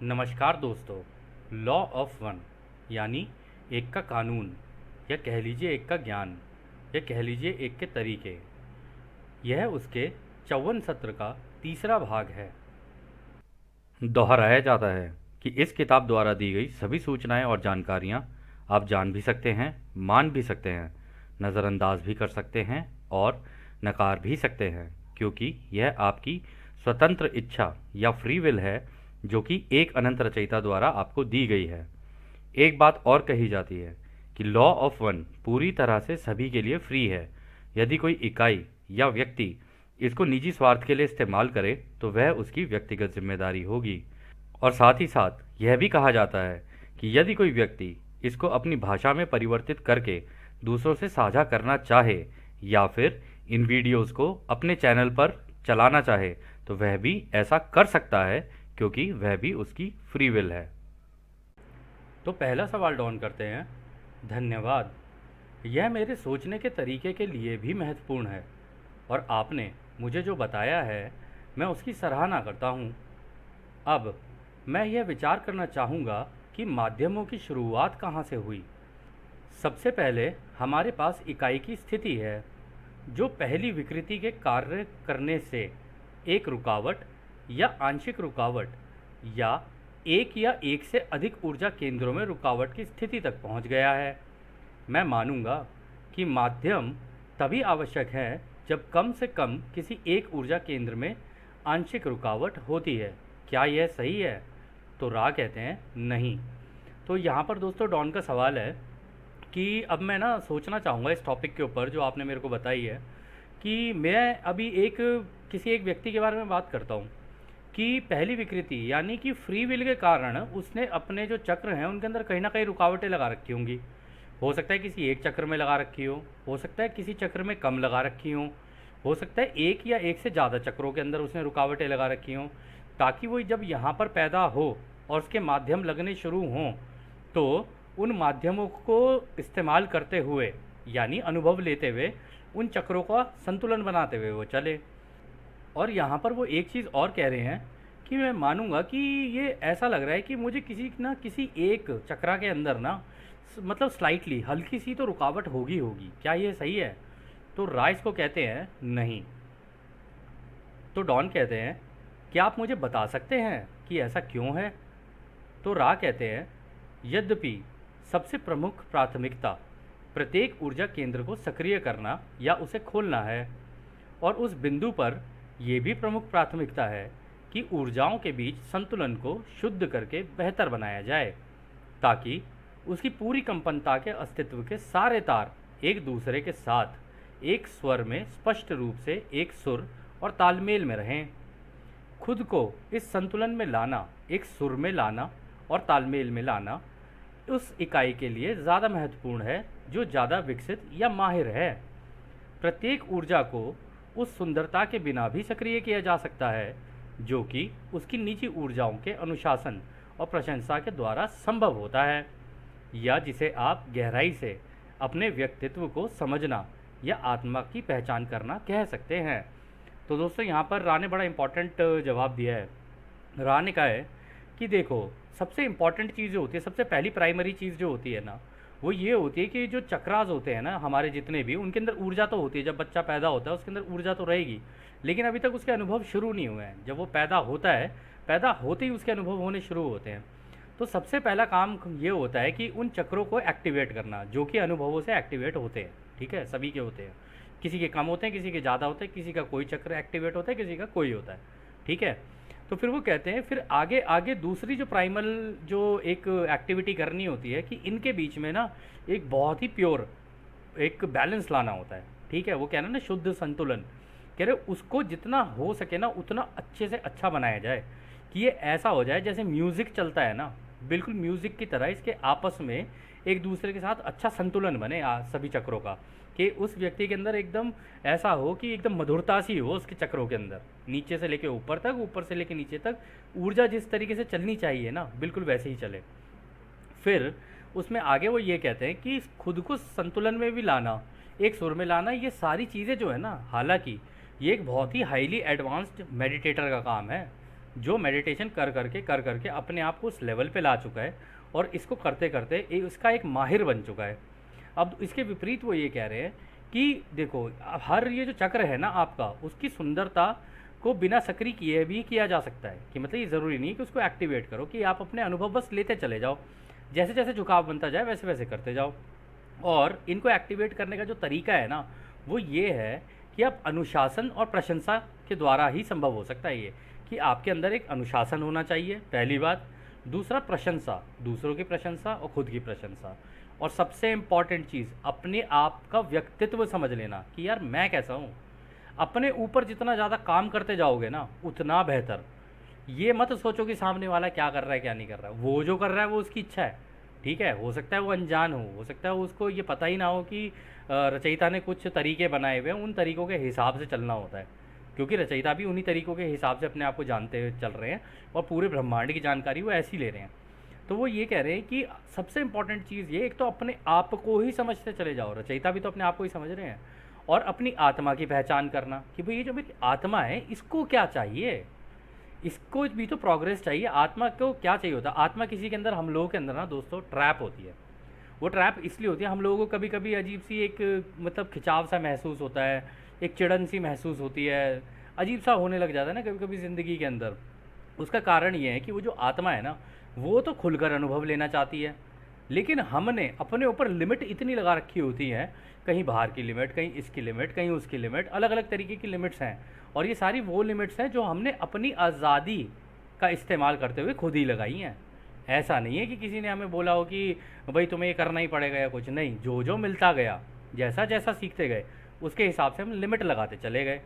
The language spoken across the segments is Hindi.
नमस्कार दोस्तों। लॉ ऑफ वन यानी एक का कानून, या कह लीजिए एक का ज्ञान, या कह लीजिए एक के तरीके, यह उसके 54 सत्र का तीसरा भाग है। दोहराया जाता है कि इस किताब द्वारा दी गई सभी सूचनाएं और जानकारियां आप जान भी सकते हैं, मान भी सकते हैं, नज़रअंदाज भी कर सकते हैं और नकार भी सकते हैं, क्योंकि यह आपकी स्वतंत्र इच्छा या फ्री विल है, जो कि एक अनंत रचयिता द्वारा आपको दी गई है। एक बात और कही जाती है कि लॉ ऑफ वन पूरी तरह से सभी के लिए फ्री है। यदि कोई इकाई या व्यक्ति इसको निजी स्वार्थ के लिए इस्तेमाल करे तो वह उसकी व्यक्तिगत जिम्मेदारी होगी। और साथ ही साथ यह भी कहा जाता है कि यदि कोई व्यक्ति इसको अपनी भाषा में परिवर्तित करके दूसरों से साझा करना चाहे या फिर इन वीडियोस को अपने चैनल पर चलाना चाहे तो वह भी ऐसा कर सकता है, क्योंकि वह भी उसकी फ्री विल है। तो पहला सवाल डॉन करते हैं। धन्यवाद। यह मेरे सोचने के तरीके के लिए भी महत्वपूर्ण है और आपने मुझे जो बताया है मैं उसकी सराहना करता हूँ। अब मैं यह विचार करना चाहूँगा कि माध्यमों की शुरुआत कहाँ से हुई। सबसे पहले हमारे पास इकाई की स्थिति है, जो पहली विकृति के कार्य करने से एक रुकावट या आंशिक रुकावट या एक से अधिक ऊर्जा केंद्रों में रुकावट की स्थिति तक पहुंच गया है। मैं मानूंगा कि माध्यम तभी आवश्यक है जब कम से कम किसी एक ऊर्जा केंद्र में आंशिक रुकावट होती है। क्या यह सही है? तो रा कहते हैं नहीं। तो यहाँ पर दोस्तों डॉन का सवाल है कि अब मैं ना सोचना चाहूँगा इस टॉपिक के ऊपर जो आपने मेरे को बताई है, कि मैं अभी किसी एक व्यक्ति के बारे में बात करता हूँ कि पहली विकृति यानी कि फ्री विल के कारण उसने अपने जो चक्र हैं उनके अंदर कहीं ना कहीं रुकावटें लगा रखी होंगी। हो सकता है किसी एक चक्र में लगा रखी हो सकता है किसी चक्र में कम लगा रखी हो सकता है एक या एक से ज़्यादा चक्रों के अंदर उसने रुकावटें लगा रखी हों, ताकि वो जब यहाँ पर पैदा हो और उसके माध्यम लगने शुरू हों तो उन माध्यमों को इस्तेमाल करते हुए यानी अनुभव लेते हुए उन चक्रों का संतुलन बनाते हुए वो चले। और यहाँ पर वो एक चीज़ और कह रहे हैं कि मैं मानूंगा कि ये ऐसा लग रहा है कि मुझे किसी एक चक्रा के अंदर ना मतलब स्लाइटली हल्की सी तो रुकावट होगी। क्या ये सही है? तो राइस को कहते हैं नहीं। तो डॉन कहते हैं क्या आप मुझे बता सकते हैं कि ऐसा क्यों है? तो रा कहते हैं यद्यपि सबसे प्रमुख प्राथमिकता प्रत्येक ऊर्जा केंद्र को सक्रिय करना या उसे खोलना है, और उस बिंदु पर यह भी प्रमुख प्राथमिकता है कि ऊर्जाओं के बीच संतुलन को शुद्ध करके बेहतर बनाया जाए, ताकि उसकी पूरी कंपनता के अस्तित्व के सारे तार एक दूसरे के साथ एक स्वर में स्पष्ट रूप से एक सुर और तालमेल में रहें। खुद को इस संतुलन में लाना, एक सुर में लाना और तालमेल में लाना उस इकाई के लिए ज़्यादा महत्वपूर्ण है जो ज़्यादा विकसित या माहिर है। प्रत्येक ऊर्जा को उस सुंदरता के बिना भी सक्रिय किया जा सकता है जो कि उसकी निजी ऊर्जाओं के अनुशासन और प्रशंसा के द्वारा संभव होता है, या जिसे आप गहराई से अपने व्यक्तित्व को समझना या आत्मा की पहचान करना कह सकते हैं। तो दोस्तों यहाँ पर रा ने बड़ा इंपॉर्टेंट जवाब दिया है। रा ने कहा है कि देखो, सबसे इम्पॉर्टेंट चीज़ जो होती है, सबसे पहली प्राइमरी चीज़ जो होती है ना, वो ये होती है कि जो चक्रास होते हैं ना हमारे जितने भी, उनके अंदर ऊर्जा तो होती है। जब बच्चा पैदा होता है उसके अंदर ऊर्जा तो रहेगी, लेकिन अभी तक उसके अनुभव शुरू नहीं हुए हैं। जब वो पैदा होता है, पैदा होते ही उसके अनुभव होने शुरू होते हैं। तो सबसे पहला काम ये होता है कि उन चक्रों को एक्टिवेट करना जो कि अनुभवों से एक्टिवेट होते हैं। ठीक है, सभी के होते हैं, किसी के कम होते हैं, किसी के ज़्यादा होते हैं, किसी का कोई चक्र एक्टिवेट होता है, किसी का कोई होता है। ठीक है, तो फिर वो कहते हैं फिर आगे आगे दूसरी जो प्राइमल जो एक एक्टिविटी करनी होती है कि इनके बीच में ना एक बहुत ही प्योर एक बैलेंस लाना होता है। ठीक है, वो कह रहे हैं ना शुद्ध संतुलन, कह रहे उसको जितना हो सके ना उतना अच्छे से अच्छा बनाया जाए कि ये ऐसा हो जाए जैसे म्यूज़िक चलता है ना, बिल्कुल म्यूज़िक की तरह इसके आपस में एक दूसरे के साथ अच्छा संतुलन बने सभी चक्रों का, कि उस व्यक्ति के अंदर एकदम ऐसा हो कि एकदम मधुरता सी हो उसके चक्रों के अंदर, नीचे से लेके ऊपर तक, ऊपर से लेके नीचे तक ऊर्जा जिस तरीके से चलनी चाहिए ना बिल्कुल वैसे ही चले। फिर उसमें आगे वो ये कहते हैं कि खुद को संतुलन में भी लाना, एक सुर में लाना, ये सारी चीज़ें जो है ना, हालांकि ये एक बहुत ही हाईली एडवांस्ड मेडिटेटर का काम है। जो मेडिटेशन कर करके अपने आप को उस लेवल पे ला चुका है और इसको करते करते इसका एक माहिर बन चुका है। अब इसके विपरीत वो ये कह रहे हैं कि देखो, अब हर ये जो चक्र है ना आपका, उसकी सुंदरता को बिना सक्रिय किए भी किया जा सकता है। कि मतलब ये ज़रूरी नहीं है कि उसको एक्टिवेट करो, कि आप अपने अनुभव बस लेते चले जाओ, जैसे जैसे झुकाव बनता जाए वैसे वैसे करते जाओ। और इनको एक्टिवेट करने का जो तरीका है ना, वो ये है कि आप अनुशासन और प्रशंसा के द्वारा ही संभव हो सकता है ये, कि आपके अंदर एक अनुशासन होना चाहिए, पहली बात। दूसरा प्रशंसा, दूसरों की प्रशंसा और खुद की प्रशंसा। और सबसे इम्पॉर्टेंट चीज़, अपने आप का व्यक्तित्व समझ लेना कि यार मैं कैसा हूँ। अपने ऊपर जितना ज़्यादा काम करते जाओगे ना, उतना बेहतर। ये मत सोचो कि सामने वाला क्या कर रहा है क्या नहीं कर रहा है। वो जो कर रहा है वो उसकी इच्छा है, ठीक है। हो सकता है वो अनजान हो सकता है उसको ये पता ही ना हो कि रचयिता ने कुछ तरीके बनाए हुए हैं, उन तरीकों के हिसाब से चलना होता है। क्योंकि रचयिता भी उन्हीं तरीकों के हिसाब से अपने आप को जानते हुए चल रहे हैं और पूरे ब्रह्मांड की जानकारी वो ऐसी ले रहे हैं। तो वो ये कह रहे हैं कि सबसे इंपॉर्टेंट चीज़ ये, एक तो अपने आप को ही समझते चले जाओ, रचयिता भी तो अपने आप को ही समझ रहे हैं। और अपनी आत्मा की पहचान करना कि भाई ये जो मेरी आत्मा है इसको क्या चाहिए, इसको भी तो प्रोग्रेस चाहिए। आत्मा को क्या चाहिए होता है? आत्मा किसी के अंदर, हम लोगों के अंदर ना दोस्तों ट्रैप होती है। वो ट्रैप इसलिए होती है, हम लोगों को कभी कभी अजीब सी एक मतलब खिंचाव सा महसूस होता है, एक चिड़न सी महसूस होती है, अजीब सा होने लग जाता है ना कभी कभी ज़िंदगी के अंदर। उसका कारण ये है कि वो जो आत्मा है ना, वो तो खुलकर अनुभव लेना चाहती है, लेकिन हमने अपने ऊपर लिमिट इतनी लगा रखी होती है, कहीं बाहर की लिमिट, कहीं इसकी लिमिट, कहीं उसकी लिमिट, अलग अलग तरीके की लिमिट्स हैं। और ये सारी वो लिमिट्स हैं जो हमने अपनी आज़ादी का इस्तेमाल करते हुए खुद ही लगाई हैं। ऐसा नहीं है कि किसी ने हमें बोला हो कि भाई तुम्हें ये करना ही पड़ेगा या कुछ नहीं। जो जो मिलता गया, जैसा जैसा सीखते गए, उसके हिसाब से हम लिमिट लगाते चले गए।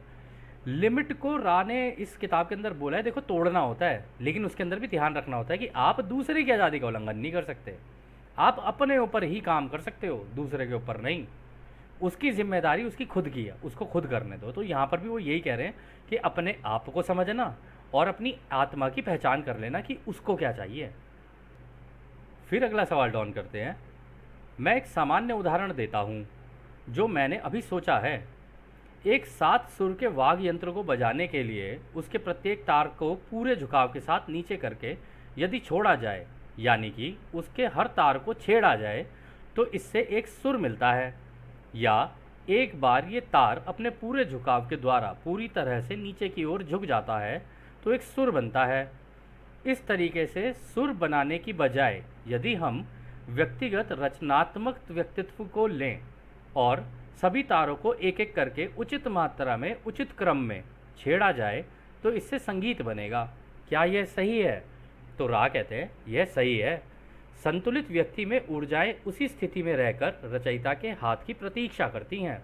लिमिट को रा ने इस किताब के अंदर बोला है, देखो तोड़ना होता है, लेकिन उसके अंदर भी ध्यान रखना होता है कि आप दूसरे की आज़ादी का उल्लंघन नहीं कर सकते। आप अपने ऊपर ही काम कर सकते हो, दूसरे के ऊपर नहीं। उसकी जिम्मेदारी उसकी खुद की है, उसको खुद करने दो। तो यहाँ पर भी वो यही कह रहे हैं कि अपने आप को समझना और अपनी आत्मा की पहचान कर लेना कि उसको क्या चाहिए। फिर अगला सवाल डॉन करते हैं, मैं एक सामान्य उदाहरण देता हूँ जो मैंने अभी सोचा है। एक 7 सुर के वाद्य यंत्र को बजाने के लिए उसके प्रत्येक तार को पूरे झुकाव के साथ नीचे करके यदि छोड़ा जाए, यानी कि उसके हर तार को छेड़ा जाए, तो इससे एक सुर मिलता है। या एक बार ये तार अपने पूरे झुकाव के द्वारा पूरी तरह से नीचे की ओर झुक जाता है तो एक सुर बनता है। इस तरीके से सुर बनाने की बजाय यदि हम व्यक्तिगत रचनात्मक व्यक्तित्व को लें और सभी तारों को एक एक करके उचित मात्रा में उचित क्रम में छेड़ा जाए, तो इससे संगीत बनेगा। क्या यह सही है? तो रा कहते हैं यह सही है। संतुलित व्यक्ति में ऊर्जाएं उसी स्थिति में रहकर रचयिता के हाथ की प्रतीक्षा करती हैं,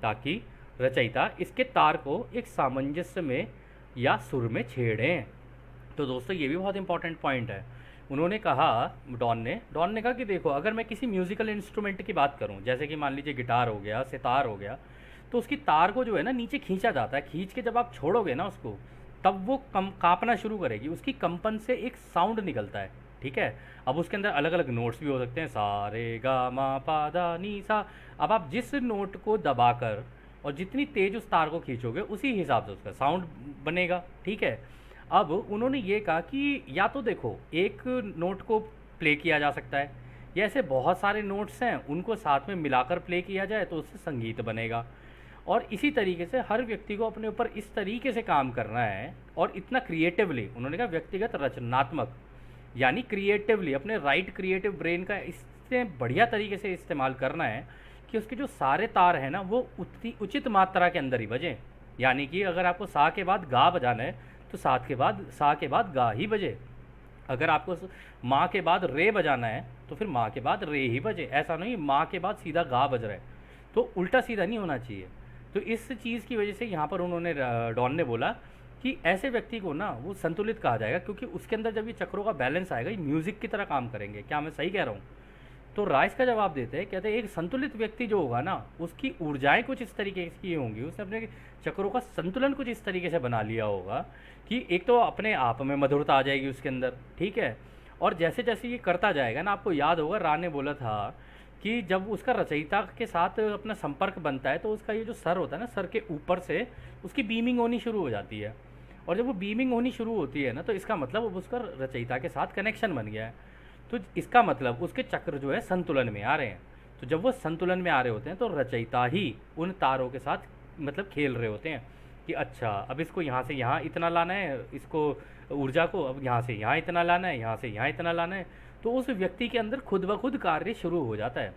ताकि रचयिता इसके तार को एक सामंजस्य में या सुर में छेड़ें। तो दोस्तों ये भी बहुत इंपॉर्टेंट पॉइंट है। उन्होंने कहा, डॉन ने कहा कि देखो, अगर मैं किसी म्यूज़िकल इंस्ट्रूमेंट की बात करूं, जैसे कि मान लीजिए गिटार हो गया, सितार हो गया, तो उसकी तार को जो है ना नीचे खींचा जाता है। खींच के जब आप छोड़ोगे ना उसको, तब वो कांपना शुरू करेगी। उसकी कंपन से एक साउंड निकलता है, ठीक है। अब उसके अंदर अलग अलग नोट्स भी हो सकते हैं, सा रे गा मा पा दा नी सा। अब आप जिस नोट को दबाकर और जितनी तेज उस तार को खींचोगे, उसी हिसाब से उसका साउंड बनेगा, ठीक है। अब उन्होंने ये कहा कि या तो देखो, एक नोट को प्ले किया जा सकता है, या ऐसे बहुत सारे नोट्स हैं उनको साथ में मिलाकर प्ले किया जाए तो उससे संगीत बनेगा। और इसी तरीके से हर व्यक्ति को अपने ऊपर इस तरीके से काम करना है और इतना क्रिएटिवली, उन्होंने कहा व्यक्तिगत रचनात्मक, यानी क्रिएटिवली अपने राइट क्रिएटिव ब्रेन का इससे बढ़िया तरीके से इस्तेमाल करना है कि उसके जो सारे तार हैं ना, वो उतनी उचित मात्रा के अंदर ही बजें। यानी कि अगर आपको सा के बाद गा बजाना है तो सा के बाद गा ही बजे। अगर आपको माँ के बाद रे बजाना है तो फिर माँ के बाद रे ही बजे। ऐसा नहीं माँ के बाद सीधा गा बज रहा है, तो उल्टा सीधा नहीं होना चाहिए। तो इस चीज़ की वजह से यहाँ पर उन्होंने, डॉन ने बोला कि ऐसे व्यक्ति को ना वो संतुलित कहा जाएगा, क्योंकि उसके अंदर जब ये चक्रों का बैलेंस आएगा, ये म्यूज़िक की तरह काम करेंगे। क्या मैं सही कह रहा हूँ? तो राइस का जवाब देते हैं, कहते हैं एक संतुलित व्यक्ति जो होगा ना, उसकी ऊर्जाएं कुछ इस तरीके की होंगी, उसने अपने चक्रों का संतुलन कुछ इस तरीके से बना लिया होगा कि एक तो अपने आप में मधुरता आ जाएगी उसके अंदर, ठीक है। और जैसे जैसे ये करता जाएगा ना, आपको याद होगा रा ने बोला था कि जब उसका रचयिता के साथ अपना संपर्क बनता है तो उसका ये जो सर होता है ना, सर के ऊपर से उसकी बीमिंग होनी शुरू हो जाती है। और जब वो बीमिंग होनी शुरू होती है ना, तो इसका मतलब अब उसका रचयिता के साथ कनेक्शन बन गया है। तो इसका मतलब उसके चक्र जो है संतुलन में आ रहे हैं। तो जब वो संतुलन में आ रहे होते हैं तो रचयिता ही उन तारों के साथ मतलब खेल रहे होते हैं कि अच्छा अब इसको यहाँ से यहाँ इतना लाना है, इसको ऊर्जा को अब यहाँ से यहाँ इतना लाना है, यहाँ से यहाँ इतना लाना है। तो उस व्यक्ति के अंदर खुद ब खुद कार्य शुरू हो जाता है,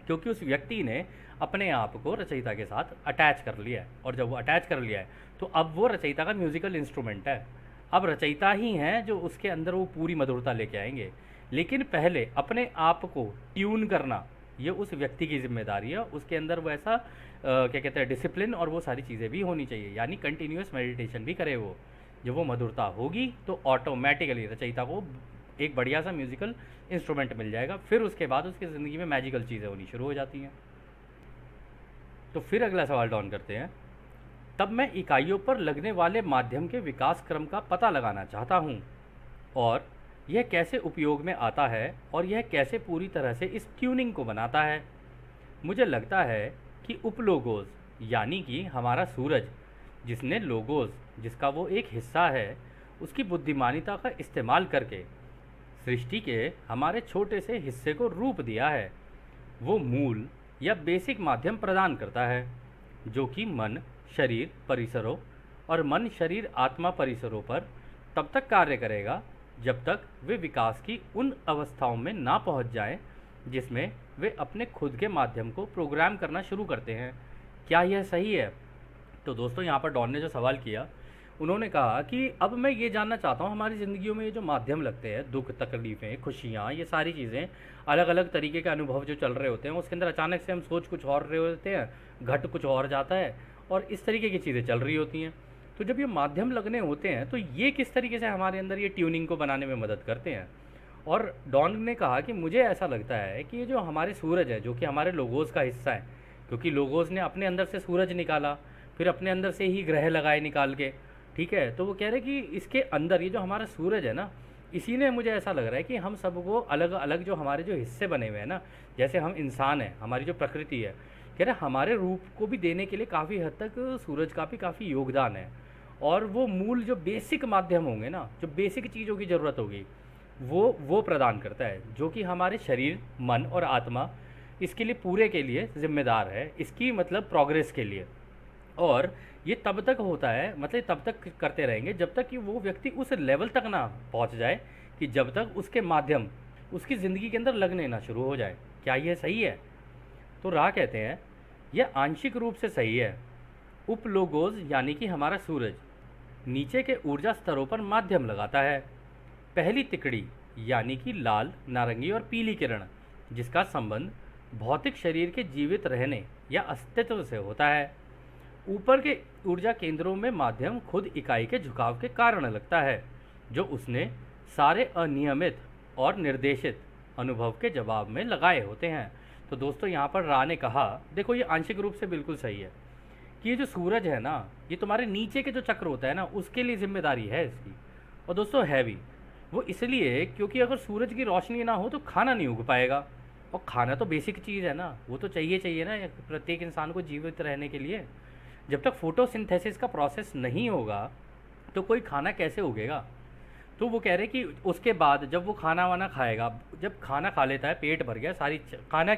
क्योंकि उस व्यक्ति ने अपने आप को रचयिता के साथ अटैच कर लिया है। और जब वो अटैच कर लिया है तो अब वो रचयिता का म्यूजिकल इंस्ट्रूमेंट है। अब रचयिता ही हैं जो उसके अंदर वो पूरी मधुरता लेके आएंगे। लेकिन पहले अपने आप को ट्यून करना ये उस व्यक्ति की जिम्मेदारी है। उसके अंदर वो ऐसा क्या कहते हैं डिसिप्लिन और वो सारी चीज़ें भी होनी चाहिए, यानी कंटिन्यूस मेडिटेशन भी करे वो। जब वो मधुरता होगी तो ऑटोमेटिकली रचयिता को एक बढ़िया सा म्यूजिकल इंस्ट्रूमेंट मिल जाएगा। फिर उसके बाद उसकी ज़िंदगी में मैजिकल चीज़ें होनी शुरू हो जाती हैं। तो फिर अगला सवाल डाउन करते हैं। तब मैं इकाइयों पर लगने वाले माध्यम के विकास क्रम का पता लगाना चाहता हूँ, और यह कैसे उपयोग में आता है, और यह कैसे पूरी तरह से इस ट्यूनिंग को बनाता है। मुझे लगता है कि उपलोगोस यानी कि हमारा सूरज, जिसने लोगोस जिसका वो एक हिस्सा है, उसकी बुद्धिमानिता का इस्तेमाल करके सृष्टि के हमारे छोटे से हिस्से को रूप दिया है। वो मूल या बेसिक माध्यम प्रदान करता है जो कि मन शरीर परिसरों और मन शरीर आत्मा परिसरों पर तब तक कार्य करेगा जब तक वे विकास की उन अवस्थाओं में ना पहुंच जाएं जिसमें वे अपने खुद के माध्यम को प्रोग्राम करना शुरू करते हैं। क्या यह सही है? तो दोस्तों यहाँ पर डॉन ने जो सवाल किया, उन्होंने कहा कि अब मैं ये जानना चाहता हूँ हमारी ज़िंदगियों में ये जो माध्यम लगते हैं, दुख तकलीफ़ें खुशियाँ, ये सारी चीज़ें अलग अलग तरीके के अनुभव जो चल रहे होते हैं, उसके अंदर अचानक से हम सोच कुछ और रहे होते हैं, घट कुछ और जाता है और इस तरीके की चीज़ें चल रही होती हैं। तो जब ये माध्यम लगने होते हैं तो ये किस तरीके से हमारे अंदर ये ट्यूनिंग को बनाने में मदद करते हैं। और डॉन ने कहा कि मुझे ऐसा लगता है कि ये जो हमारे सूरज है, जो कि हमारे लोगोस का हिस्सा है, क्योंकि लोगोस ने अपने अंदर से सूरज निकाला, फिर अपने अंदर से ही ग्रह लगाए निकाल के, ठीक है। तो वो कह रहे कि इसके अंदर ये जो हमारा सूरज है ना, इसी ने मुझे ऐसा लग रहा है कि हम सबको अलग अलग जो हमारे जो हिस्से बने हुए हैं ना, जैसे हम इंसान हैं, हमारी जो प्रकृति है, कह रहे हमारे रूप को भी देने के लिए काफ़ी हद तक सूरज का भी काफ़ी योगदान है। और वो मूल जो बेसिक माध्यम होंगे ना, जो बेसिक चीज़ों की ज़रूरत होगी, वो प्रदान करता है, जो कि हमारे शरीर मन और आत्मा इसके लिए पूरे के लिए जिम्मेदार है, इसकी मतलब प्रोग्रेस के लिए। और ये तब तक होता है, मतलब तब तक करते रहेंगे जब तक कि वो व्यक्ति उस लेवल तक ना पहुंच जाए कि जब तक उसके माध्यम उसकी ज़िंदगी के अंदर लगने ना शुरू हो जाए। क्या यह सही है? तो राह कहते हैं यह आंशिक रूप से सही है। उपलोगोज यानी कि हमारा सूरज नीचे के ऊर्जा स्तरों पर माध्यम लगाता है। पहली तिकड़ी यानी कि लाल नारंगी और पीली किरण, जिसका संबंध भौतिक शरीर के जीवित रहने या अस्तित्व से होता है। ऊपर के ऊर्जा केंद्रों में माध्यम खुद इकाई के झुकाव के कारण लगता है, जो उसने सारे अनियमित और निर्देशित अनुभव के जवाब में लगाए होते हैं। तो दोस्तों यहाँ पर रा ने कहा, देखो ये आंशिक रूप से बिल्कुल सही है कि ये जो सूरज है ना, ये तुम्हारे नीचे के जो चक्र होता है ना, उसके लिए जिम्मेदारी है इसकी। और दोस्तों है भी वो इसलिए क्योंकि अगर सूरज की रोशनी ना हो तो खाना नहीं उग पाएगा, और खाना तो बेसिक चीज़ है ना, वो तो चाहिए चाहिए ना प्रत्येक इंसान को जीवित रहने के लिए। जब तक फोटोसिंथेसिस का प्रोसेस नहीं होगा तो कोई खाना कैसे उगेगा। तो वो कह रहे कि उसके बाद जब वो खाना वाना खाएगा, जब खाना खा लेता है, पेट भर गया, सारी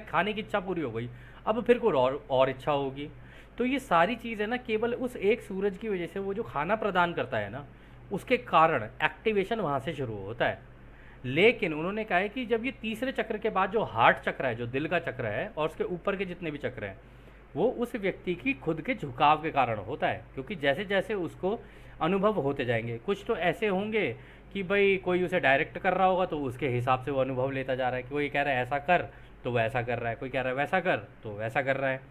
खाने की इच्छा पूरी हो गई, अब फिर कोई और इच्छा होगी। तो ये सारी चीज़ है ना, केवल उस एक सूरज की वजह से, वो जो खाना प्रदान करता है ना, उसके कारण एक्टिवेशन वहाँ से शुरू होता है। लेकिन उन्होंने कहा है कि जब ये तीसरे चक्र के बाद जो हार्ट चक्र है, जो दिल का चक्र है, और उसके ऊपर के जितने भी चक्र हैं, वो उस व्यक्ति की खुद के झुकाव के कारण होता है। क्योंकि जैसे जैसे उसको अनुभव होते जाएंगे, कुछ तो ऐसे होंगे कि भाई कोई उसे डायरेक्ट कर रहा होगा तो उसके हिसाब से वो अनुभव लेता जा रहा है, कि कोई कह रहा है ऐसा कर तो वो ऐसा कर रहा है, कोई कह रहा है वैसा कर तो वैसा कर रहा है।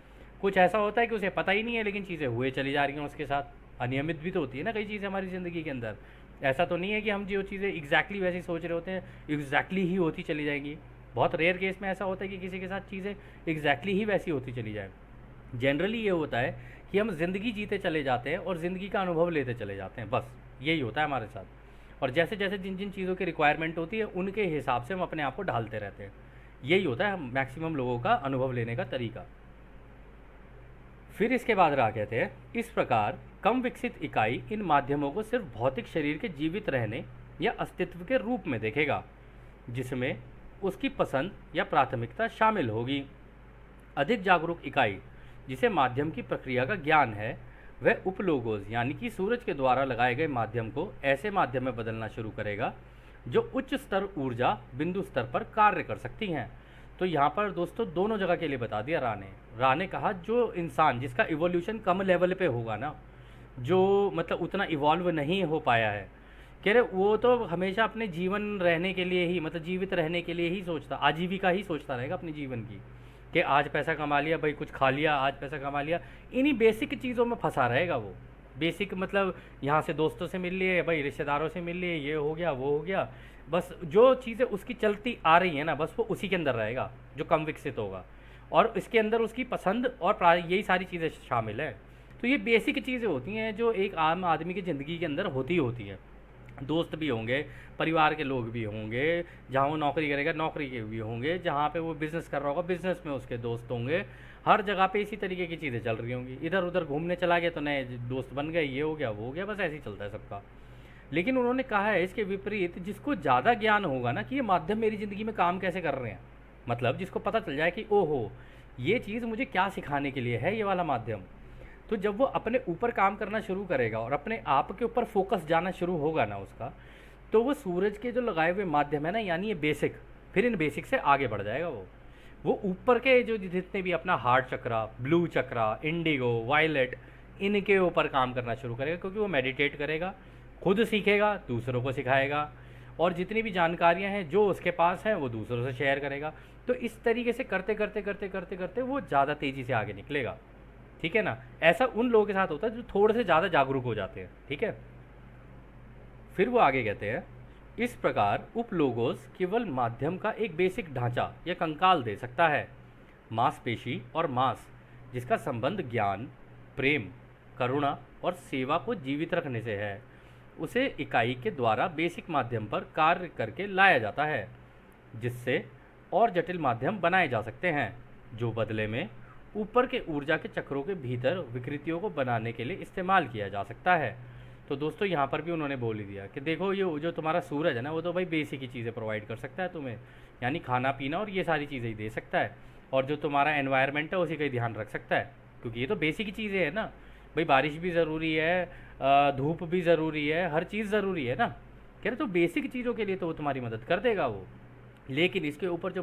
कुछ ऐसा होता है कि उसे पता ही नहीं है लेकिन चीज़ें हुए चली जा रही हैं उसके साथ। अनियमित भी तो होती है ना कई चीज़ें हमारी ज़िंदगी के अंदर। ऐसा तो नहीं है कि हम जो चीज़ें एग्जैक्टली वैसी सोच रहे होते हैं एग्जैक्टली ही होती चली जाएंगी। बहुत रेयर केस में ऐसा होता है कि किसी के साथ चीज़ें एग्जैक्टली ही वैसी होती चली जाए। जनरली ये होता है कि हम ज़िंदगी जीते चले जाते हैं और ज़िंदगी का अनुभव लेते चले जाते हैं, बस यही होता है हमारे साथ। और जैसे जैसे जिन जिन चीज़ों की रिक्वायरमेंट होती है उनके हिसाब से हम अपने आप को ढालते रहते हैं। यही होता है मैक्सिमम लोगों का अनुभव लेने का तरीका। फिर इसके बाद रहा कहते हैं, इस प्रकार कम विकसित इकाई इन माध्यमों को सिर्फ भौतिक शरीर के जीवित रहने या अस्तित्व के रूप में देखेगा, जिसमें उसकी पसंद या प्राथमिकता शामिल होगी। अधिक जागरूक इकाई, जिसे माध्यम की प्रक्रिया का ज्ञान है, वह उपलोगोस यानी कि सूरज के द्वारा लगाए गए माध्यम को ऐसे माध्यम में बदलना शुरू करेगा जो उच्च स्तर ऊर्जा बिंदु स्तर पर कार्य कर सकती हैं। तो यहाँ पर दोस्तों दोनों जगह के लिए बता दिया रा ने कहा जो इंसान जिसका इवोल्यूशन कम लेवल पे होगा ना, जो मतलब उतना इवॉल्व नहीं हो पाया है, कह रहे वो तो हमेशा अपने जीवन रहने के लिए ही, मतलब जीवित रहने के लिए ही सोचता, आजीविका ही सोचता रहेगा अपने जीवन की, कि आज पैसा कमा लिया भाई, कुछ खा लिया, आज पैसा कमा लिया, इन्हीं बेसिक चीज़ों में फंसा रहेगा वो। बेसिक मतलब यहाँ से दोस्तों से मिल लिए भाई, रिश्तेदारों से मिल लिए, ये हो गया वो हो गया, बस जो चीज़ें उसकी चलती आ रही हैं ना, बस वो उसी के अंदर रहेगा जो कम विकसित होगा, और इसके अंदर उसकी पसंद और यही सारी चीज़ें शामिल है। तो ये बेसिक चीज़ें होती हैं जो एक आम आदमी की ज़िंदगी के अंदर होती होती है। दोस्त भी होंगे, परिवार के लोग भी होंगे, जहाँ वो नौकरी करेगा नौकरी के भी होंगे, जहाँ पे वो बिज़नेस कर रहा होगा बिज़नेस में उसके दोस्त होंगे, हर जगह पे इसी तरीके की चीज़ें चल रही होंगी। इधर उधर घूमने चला गया तो नए दोस्त बन गए, ये हो गया वो हो गया, बस ऐसे ही चलता है सबका। लेकिन उन्होंने कहा है इसके विपरीत, जिसको ज़्यादा ज्ञान होगा ना कि ये माध्यम मेरी ज़िंदगी में काम कैसे कर रहे हैं, मतलब जिसको पता चल जाए कि ओहो ये चीज़ मुझे क्या सिखाने के लिए है ये वाला माध्यम, तो जब वो अपने ऊपर काम करना शुरू करेगा और अपने आप के ऊपर फोकस जाना शुरू होगा ना उसका, तो वो सूरज के जो लगाए हुए माध्यम है ना, यानी ये बेसिक, फिर इन बेसिक से आगे बढ़ जाएगा वो ऊपर के जो जितने भी अपना हार्ट चक्रा, ब्लू चक्रा, इंडिगो, वायलेट, इनके ऊपर काम करना शुरू करेगा, क्योंकि वो मेडिटेट करेगा, खुद सीखेगा, दूसरों को सिखाएगा, और जितनी भी जानकारियां हैं जो उसके पास हैं वो दूसरों से शेयर करेगा। तो इस तरीके से करते करते करते करते करते वो ज़्यादा तेज़ी से आगे निकलेगा, ठीक है ना। ऐसा उन लोगों के साथ होता है जो थोड़े से ज़्यादा जागरूक हो जाते हैं, ठीक है। फिर वो आगे कहते हैं, इस प्रकार उपलोगोस केवल माध्यम का एक बेसिक ढांचा या कंकाल दे सकता है। मांसपेशी और मांस, जिसका संबंध ज्ञान, प्रेम, करुणा और सेवा को जीवित रखने से है, उसे इकाई के द्वारा बेसिक माध्यम पर कार्य करके लाया जाता है, जिससे और जटिल माध्यम बनाए जा सकते हैं, जो बदले में ऊपर के ऊर्जा के चक्रों के भीतर विकृतियों को बनाने के लिए इस्तेमाल किया जा सकता है। तो दोस्तों यहाँ पर भी उन्होंने बोल ही दिया कि देखो ये जो तुम्हारा सूरज है ना, वो तो भाई बेसिक ही चीज़ें प्रोवाइड कर सकता है तुम्हें, यानी खाना पीना और ये सारी चीज़ें ही दे सकता है, और जो तुम्हारा एनवायरनमेंट है उसी का ही ध्यान रख सकता है, क्योंकि ये तो बेसिक ही चीज़ें हैं ना भाई, बारिश भी ज़रूरी है, धूप भी ज़रूरी है, हर चीज़ ज़रूरी है ना। कह रहे तो बेसिक चीज़ों के लिए तो वो तुम्हारी मदद कर देगा वो, लेकिन इसके ऊपर जो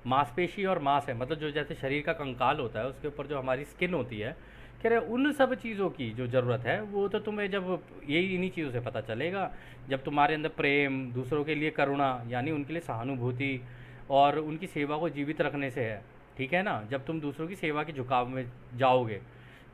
मांसपेशी और मांस है, मतलब जो जैसे शरीर का कंकाल होता है उसके ऊपर जो हमारी स्किन होती है, कह रहे उन सब चीज़ों की जो ज़रूरत है वो तो तुम्हें जब यही इन्हीं चीज़ों से पता चलेगा, जब तुम्हारे अंदर प्रेम, दूसरों के लिए करुणा यानी उनके लिए सहानुभूति और उनकी सेवा को जीवित रखने से है, ठीक है ना। जब तुम दूसरों की सेवा के झुकाव में जाओगे,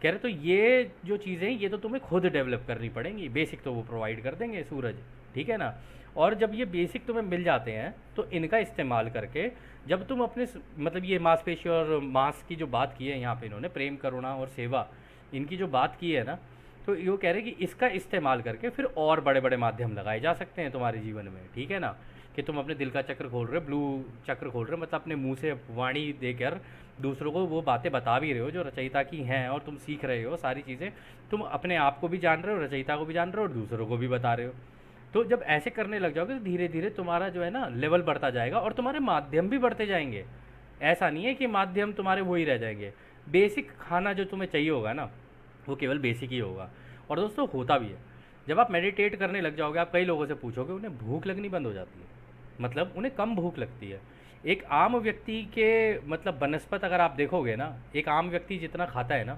कह रहे तो ये जो चीज़ें ये तो तुम्हें खुद डेवलप करनी पड़ेंगी, बेसिक तो वो प्रोवाइड कर देंगे सूरज, ठीक है ना। और जब ये बेसिक तुम्हें मिल जाते हैं तो इनका इस्तेमाल करके जब तुम अपने मतलब ये मांसपेशी और मांस की जो बात की है यहाँ पे इन्होंने, प्रेम, करुणा और सेवा, इनकी जो बात की है ना, तो ये कह रहे हैं कि इसका इस्तेमाल करके फिर और बड़े बड़े माध्यम लगाए जा सकते हैं तुम्हारे जीवन में, ठीक है ना। कि तुम अपने दिल का चक्र खोल रहे हो, ब्लू चक्र खोल रहे हो, मतलब अपने मुंह से वाणी देकर दूसरों को वो बातें बता भी रहे हो जो रचयिता की हैं, और तुम सीख रहे हो सारी चीज़ें, तुम अपने आप को भी जान रहे हो, रचयिता को भी जान रहे हो और दूसरों को भी बता रहे हो। तो जब ऐसे करने लग जाओगे तो धीरे धीरे तुम्हारा जो है ना लेवल बढ़ता जाएगा और तुम्हारे माध्यम भी बढ़ते जाएंगे। ऐसा नहीं है कि माध्यम तुम्हारे वो ही रह जाएंगे, बेसिक खाना जो तुम्हें चाहिए होगा ना वो केवल बेसिक ही होगा। और दोस्तों होता भी है, जब आप मेडिटेट करने लग जाओगे, आप कई लोगों से पूछोगे उन्हें भूख लगनी बंद हो जाती है, मतलब उन्हें कम भूख लगती है। एक आम व्यक्ति के मतलब बनस्पत अगर आप देखोगे ना, एक आम व्यक्ति जितना खाता है ना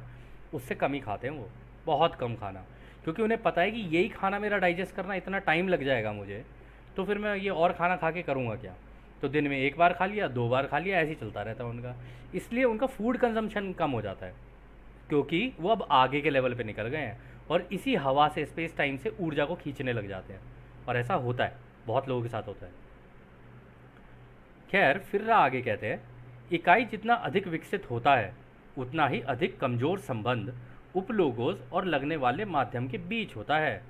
उससे कम ही खाते हैं वो, बहुत कम खाना, क्योंकि उन्हें पता है कि यही खाना मेरा डाइजेस्ट करना इतना टाइम लग जाएगा मुझे, तो फिर मैं ये और खाना खा के करूँगा क्या। तो दिन में एक बार खा लिया, 2 बार खा लिया, ऐसे ही चलता रहता है उनका। इसलिए उनका फूड कंजम्पशन कम हो जाता है, क्योंकि वो अब आगे के लेवल पे निकल गए हैं और इसी हवा से, स्पेस टाइम से ऊर्जा को खींचने लग जाते हैं। और ऐसा होता है, बहुत लोगों के साथ होता है। खैर फिर आगे कहते हैं, इकाई जितना अधिक विकसित होता है उतना ही अधिक कमज़ोर संबंध उपलोगोस और लगने वाले माध्यम के बीच होता है,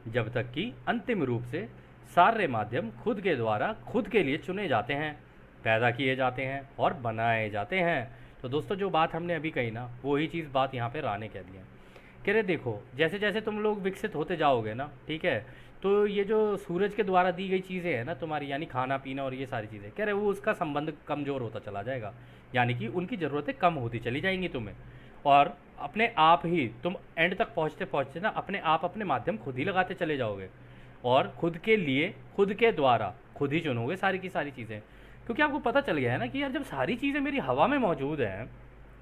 जब तक कि अंतिम रूप से सारे माध्यम खुद के द्वारा खुद के लिए चुने जाते हैं, पैदा किए जाते हैं और बनाए जाते हैं। तो दोस्तों जो बात हमने अभी कही ना, वही चीज़ बात यहाँ पे राने कह दी है। कह रहे देखो जैसे जैसे तुम लोग विकसित होते जाओगे ना, ठीक है, तो ये जो सूरज के द्वारा दी गई चीज़ें हैं ना तुम्हारी, यानी खाना पीना और ये सारी चीज़ें, कह रहे वो उसका संबंध कमज़ोर होता चला जाएगा, यानी कि उनकी ज़रूरतें कम होती चली जाएंगी तुम्हें। और अपने आप ही तुम एंड तक पहुँचते पहुँचते ना अपने आप अपने माध्यम खुद ही लगाते चले जाओगे, और खुद के लिए खुद के द्वारा खुद ही चुनोगे सारी की सारी चीज़ें। क्योंकि आपको पता चल गया है ना कि यार जब सारी चीज़ें मेरी हवा में मौजूद हैं,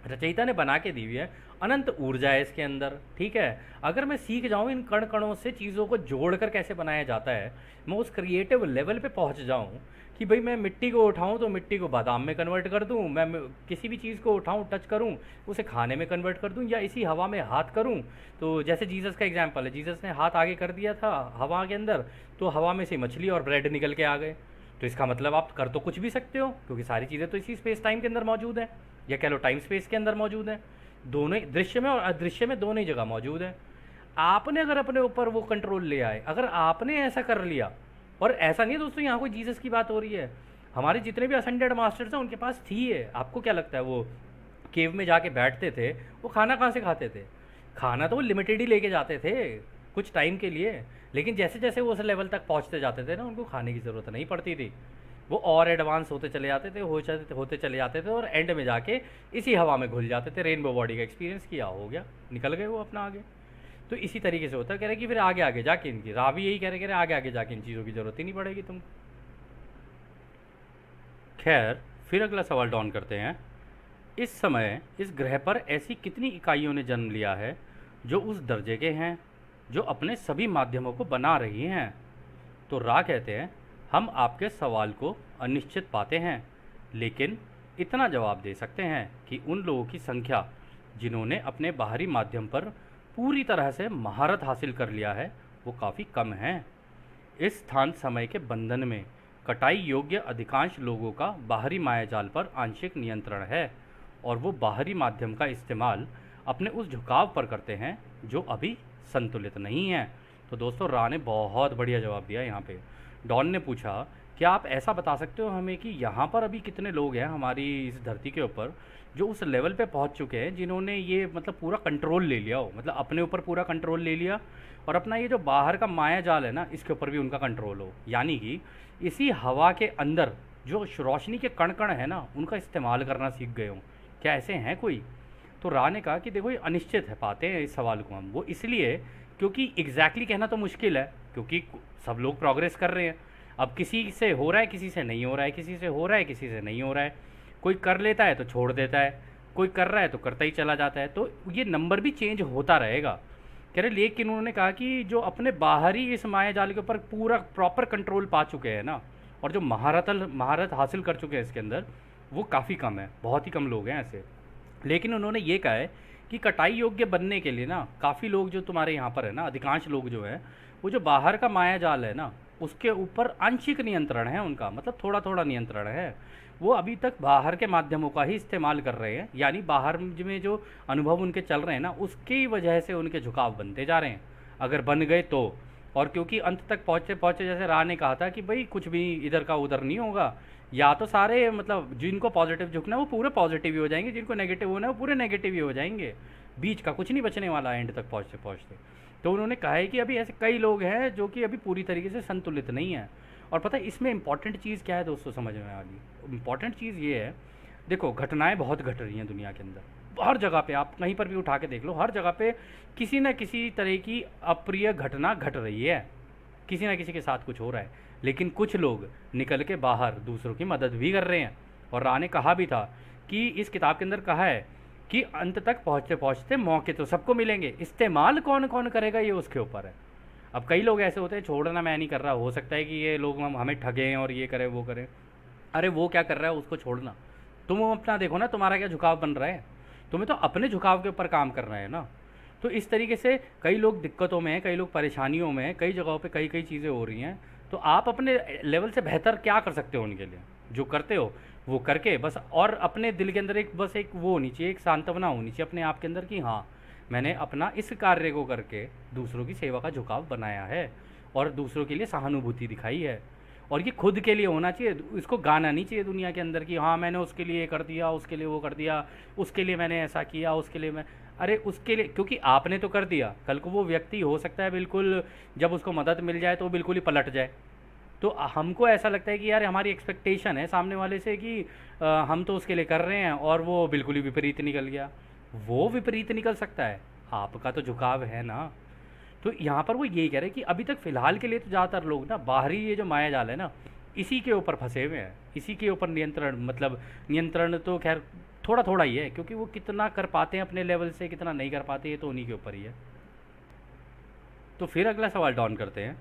रचयिता ने बना के दी हुई है, अनंत ऊर्जा है इसके अंदर, ठीक है, अगर मैं सीख जाऊँ इन कण कणों से चीज़ों को जोड़कर कैसे बनाया जाता है, मैं उस क्रिएटिव लेवल पे पहुंच जाऊँ कि भाई मैं मिट्टी को उठाऊं तो मिट्टी को बादाम में कन्वर्ट कर दूं, मैं किसी भी चीज़ को उठाऊं टच करूं उसे खाने में कन्वर्ट कर दूं, या इसी हवा में हाथ करूं, तो जैसे जीसस का एग्जांपल है, जीसस ने हाथ आगे कर दिया था हवा के अंदर, तो हवा में से मछली और ब्रेड निकल के आ गए। तो इसका मतलब आप कर तो कुछ भी सकते हो, क्योंकि सारी चीज़ें तो इसी स्पेस टाइम के अंदर मौजूद है, या कह लो टाइम स्पेस के अंदर मौजूद है, दोनों ही दृश्य में और अदृश्य में दोनों ही जगह मौजूद है। आपने अगर अपने ऊपर वो कंट्रोल ले आए, अगर आपने ऐसा कर लिया, और ऐसा नहीं है दोस्तों यहाँ कोई जीसस की बात हो रही है, हमारे जितने भी असेंडेड मास्टर्स हैं उनके पास थी है। आपको क्या लगता है वो केव में जाके बैठते थे, वो खाना कहाँ से खाते थे? खाना तो वो लिमिटेड ही लेके जाते थे कुछ टाइम के लिए, लेकिन जैसे जैसे वो उस लेवल तक पहुँचते जाते थे ना, उनको खाने की ज़रूरत नहीं पड़ती थी, वो और एडवांस होते चले जाते थे, होते चले जाते थे, और एंड में जाके इसी हवा में घुल जाते थे। रेनबो बॉडी का एक्सपीरियंस किया, हो गया, निकल गए वो अपना आगे। तो इसी तरीके से होता है, कह रहे कि फिर आगे आगे जाके इनकी रावी यही कह रहे आगे आगे जाके इन चीज़ों की ज़रूरत ही नहीं पड़ेगी तुम। खैर, फिर अगला सवाल डाउन करते हैं। इस समय इस ग्रह पर ऐसी कितनी इकाइयों ने जन्म लिया है जो उस दर्जे के हैं, जो अपने सभी माध्यमों को बना रही हैं? तो रा कहते हैं, हम आपके सवाल को अनिश्चित पाते हैं, लेकिन इतना जवाब दे सकते हैं कि उन लोगों की संख्या जिन्होंने अपने बाहरी माध्यम पर पूरी तरह से महारत हासिल कर लिया है वो काफ़ी कम है। इस स्थान समय के बंधन में कटाई योग्य अधिकांश लोगों का बाहरी मायाजाल पर आंशिक नियंत्रण है, और वो बाहरी माध्यम का इस्तेमाल अपने उस झुकाव पर करते हैं जो अभी संतुलित नहीं है। तो दोस्तों रा ने बहुत बढ़िया जवाब दिया यहाँ पे। डॉन ने पूछा, क्या आप ऐसा बता सकते हो हमें कि यहाँ पर अभी कितने लोग हैं हमारी इस धरती के ऊपर जो उस लेवल पे पहुँच चुके हैं, जिन्होंने ये मतलब पूरा कंट्रोल ले लिया हो, मतलब अपने ऊपर पूरा कंट्रोल ले लिया, और अपना ये जो बाहर का माया जाल है ना इसके ऊपर भी उनका कंट्रोल हो, यानी कि इसी हवा के अंदर जो रोशनी के कण कण है ना उनका इस्तेमाल करना सीख गए हों? क्या ऐसे हैं कोई? तो रा ने कहा कि देखो ये अनिश्चित है, पाते हैं इस सवाल को हम, वो इसलिए क्योंकि एग्जैक्टली कहना तो मुश्किल है, क्योंकि सब लोग प्रोग्रेस कर रहे हैं। अब किसी से हो रहा है, किसी से नहीं हो रहा है, किसी से हो रहा है, किसी से नहीं हो रहा है, कोई कर लेता है तो छोड़ देता है, कोई कर रहा है तो करता ही चला जाता है, तो ये नंबर भी चेंज होता रहेगा। कह रहे लेकिन उन्होंने कहा कि जो अपने बाहरी इस माया जाल के ऊपर पूरा प्रॉपर कंट्रोल पा चुके हैं ना, और जो महारत हासिल कर चुके हैं इसके अंदर, वो काफ़ी कम है, बहुत ही कम लोग हैं ऐसे। लेकिन उन्होंने ये कहा है कि कटाई योग्य बनने के लिए ना काफ़ी लोग जो तुम्हारे यहाँ पर है ना, अधिकांश लोग जो है वो जो बाहर का माया जाल है ना उसके ऊपर आंशिक नियंत्रण है उनका, मतलब थोड़ा थोड़ा नियंत्रण है। वो अभी तक बाहर के माध्यमों का ही इस्तेमाल कर रहे हैं, यानी बाहर में जो अनुभव उनके चल रहे हैं ना उसकी वजह से उनके झुकाव बनते जा रहे हैं, अगर बन गए तो। और क्योंकि अंत तक पहुँचते पहुँचते जैसे रा ने कहा था कि भाई कुछ भी इधर का उधर नहीं होगा, या तो सारे मतलब जिनको पॉजिटिव झुकना है वो पूरे पॉजिटिव ही हो जाएंगे, जिनको नेगेटिव होना है वो पूरे नेगेटिव ही हो जाएंगे, बीच का कुछ नहीं बचने वाला एंड तक पहुँचते पहुँचते। तो उन्होंने कहा है कि अभी ऐसे कई लोग हैं जो कि अभी पूरी तरीके से संतुलित नहीं है। और पता है इसमें इंपॉर्टेंट चीज़ क्या है दोस्तों, समझ में वाली इंपॉर्टेंट चीज़ ये है, देखो घटनाएं बहुत घट रही हैं दुनिया के अंदर, हर जगह पे आप कहीं पर भी उठा के देख लो, हर जगह पे किसी न किसी तरह की अप्रिय घटना घट रही है, किसी न किसी के साथ कुछ हो रहा है, लेकिन कुछ लोग निकल के बाहर दूसरों की मदद भी कर रहे हैं। और रा ने कहा भी था कि इस किताब के अंदर कहा है कि अंत तक पहुँचते पहुँचते मौके तो सबको मिलेंगे, इस्तेमाल कौन कौन करेगा ये उसके ऊपर है। अब कई लोग ऐसे होते हैं, छोड़ना मैं नहीं कर रहा, हो सकता है कि ये लोग हमें ठगें और ये करें वो करें, अरे वो क्या कर रहा है उसको छोड़ना, तुम अपना देखो ना तुम्हारा क्या झुकाव बन रहा है, तुम्हें तो अपने झुकाव के ऊपर काम करना है ना। तो इस तरीके से कई लोग दिक्कतों में हैं, कई लोग परेशानियों में हैं, कई जगहों पे कई कई चीज़ें हो रही हैं, तो आप अपने लेवल से बेहतर क्या कर सकते हो उनके लिए, जो करते हो वो करके बस, और अपने दिल के अंदर एक बस एक वो होनी चाहिए, एक सांत्वना होनी चाहिए अपने आप के अंदर कि हाँ मैंने अपना इस कार्य को करके दूसरों की सेवा का झुकाव बनाया है और दूसरों के लिए सहानुभूति दिखाई है। और ये खुद के लिए होना चाहिए, इसको गाना नहीं चाहिए दुनिया के अंदर कि हाँ मैंने उसके लिए ये कर दिया, उसके लिए वो कर दिया, उसके लिए मैंने ऐसा किया, उसके लिए मैं, अरे उसके लिए, क्योंकि आपने तो कर दिया, कल को वो व्यक्ति हो सकता है बिल्कुल जब उसको मदद मिल जाए तो वो बिल्कुल ही पलट जाए। तो हमको ऐसा लगता है कि यार हमारी एक्सपेक्टेशन है सामने वाले से कि हम तो उसके लिए कर रहे हैं और वो बिल्कुल ही विपरीत निकल गया। वो विपरीत निकल सकता है, आपका तो झुकाव है ना। तो यहाँ पर वो यही कह रहे हैं कि अभी तक फ़िलहाल के लिए तो ज़्यादातर लोग ना बाहरी ये जो माया जाल है ना, इसी के ऊपर फंसे हुए हैं, इसी के ऊपर नियंत्रण, मतलब नियंत्रण तो खैर थोड़ा थोड़ा ही है, क्योंकि वो कितना कर पाते हैं अपने लेवल से, कितना नहीं कर पाते, ये तो उन्हीं के ऊपर ही है। तो फिर अगला सवाल डॉन करते हैं,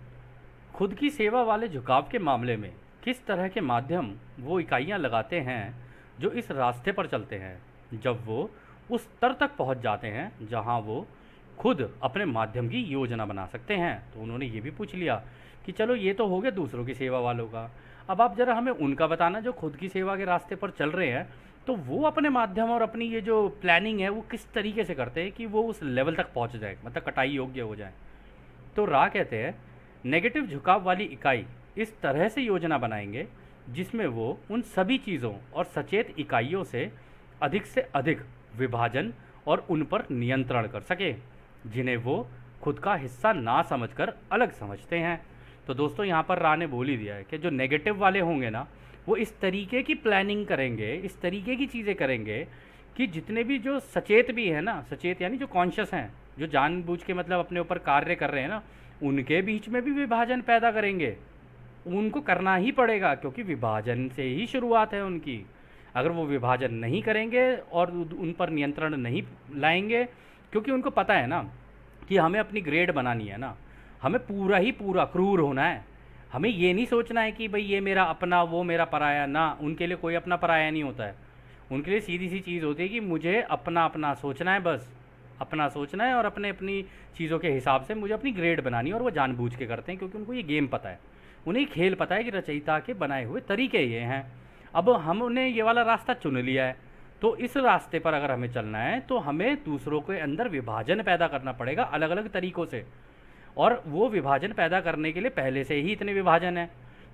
खुद की सेवा वाले झुकाव के मामले में किस तरह के माध्यम वो इकाइयाँ लगाते हैं जो इस रास्ते पर चलते हैं जब वो उस स्तर तक पहुंच जाते हैं जहां वो खुद अपने माध्यम की योजना बना सकते हैं। तो उन्होंने ये भी पूछ लिया कि चलो ये तो हो गया दूसरों की सेवा वालों का, अब आप ज़रा हमें उनका बताना जो खुद की सेवा के रास्ते पर चल रहे हैं, तो वो अपने माध्यम और अपनी ये जो प्लानिंग है वो किस तरीके से करते हैं कि वो उस लेवल तक पहुंच जाए, मतलब कटाई योग्य हो जाए। तो रा कहते हैं, नेगेटिव झुकाव वाली इकाई इस तरह से योजना बनाएंगे जिसमें वो उन सभी चीज़ों और सचेत इकाइयों से अधिक विभाजन और उन पर नियंत्रण कर सके जिन्हें वो खुद का हिस्सा ना समझकर अलग समझते हैं। तो दोस्तों यहाँ पर रा ने बोल ही दिया है कि जो नेगेटिव वाले होंगे ना, वो इस तरीके की प्लानिंग करेंगे, इस तरीके की चीज़ें करेंगे कि जितने भी जो सचेत भी है ना, सचेत यानी जो कॉन्शियस हैं, जो जानबूझ के मतलब अपने ऊपर कार्य कर रहे हैं ना, उनके बीच में भी विभाजन पैदा करेंगे। उनको करना ही पड़ेगा क्योंकि विभाजन से ही शुरुआत है उनकी। अगर वो विभाजन नहीं करेंगे और उन पर नियंत्रण नहीं लाएंगे, क्योंकि उनको पता है ना कि हमें अपनी ग्रेड बनानी है ना, हमें पूरा ही पूरा क्रूर होना है। हमें ये नहीं सोचना है कि भाई ये मेरा अपना वो मेरा पराया, ना, उनके लिए कोई अपना पराया नहीं होता है। उनके लिए सीधी सी चीज़ होती है कि मुझे अपना अपना सोचना है, बस अपना सोचना है और अपने अपनी चीज़ों के हिसाब से मुझे अपनी ग्रेड बनानी है। और वो जानबूझ के करते हैं क्योंकि उनको ये गेम पता है, उन्हें खेल पता है कि रचयिता के बनाए हुए तरीके ये हैं। अब हमने ये वाला रास्ता चुन लिया है, तो इस रास्ते पर अगर हमें चलना है तो हमें दूसरों के अंदर विभाजन पैदा करना पड़ेगा अलग अलग तरीक़ों से। और वो विभाजन पैदा करने के लिए पहले से ही इतने विभाजन हैं,